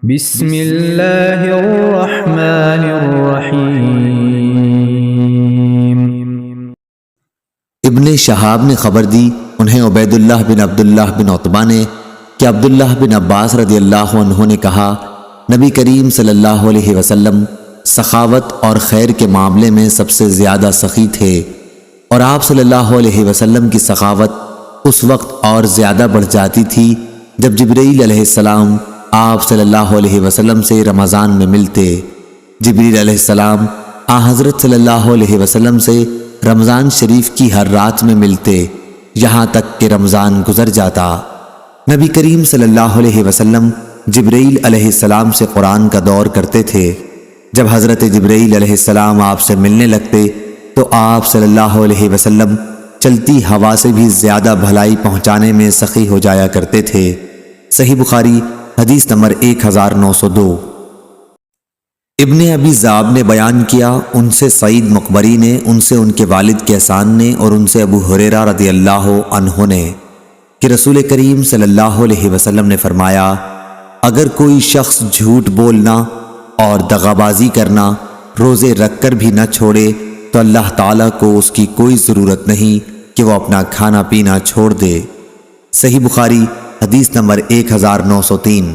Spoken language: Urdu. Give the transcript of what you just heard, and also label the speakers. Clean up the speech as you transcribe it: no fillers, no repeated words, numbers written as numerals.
Speaker 1: بسم اللہ الرحمن الرحیم۔
Speaker 2: ابن شہاب نے خبر دی، انہیں عبید اللہ بن عبداللہ بن عتبہ نے کہ عبداللہ بن عباس رضی اللہ عنہ نے کہا، نبی کریم صلی اللہ علیہ وسلم سخاوت اور خیر کے معاملے میں سب سے زیادہ سخی تھے، اور آپ صلی اللہ علیہ وسلم کی سخاوت اس وقت اور زیادہ بڑھ جاتی تھی جب جبرائیل علیہ السلام آپ صلی اللہ علیہ وسلم سے رمضان میں ملتے۔ جبرائیل علیہ السلام حضرت صلی اللہ علیہ وسلم سے رمضان شریف کی ہر رات میں ملتے، یہاں تک کہ رمضان گزر جاتا۔ نبی کریم صلی اللہ علیہ وسلم جبرائیل علیہ السلام سے قرآن کا دور کرتے تھے۔ جب حضرت جبرائیل علیہ السلام آپ سے ملنے لگتے تو آپ صلی اللہ علیہ وسلم چلتی ہوا سے بھی زیادہ بھلائی پہنچانے میں سخی ہو جایا کرتے تھے۔ صحیح بخاری حدیث نمبر 1902۔ ابن ابی ذئب نے بیان کیا، ان سے سعید مقبری نے، ان سے ان کے والد کیسان نے، اور ان سے ابو ہریرہ رضی اللہ عنہ نے کہ رسول کریم صلی اللہ علیہ وسلم نے فرمایا، اگر کوئی شخص جھوٹ بولنا اور دغابازی کرنا روزے رکھ کر بھی نہ چھوڑے تو اللہ تعالیٰ کو اس کی کوئی ضرورت نہیں کہ وہ اپنا کھانا پینا چھوڑ دے۔ صحیح بخاری حدیث نمبر 1903۔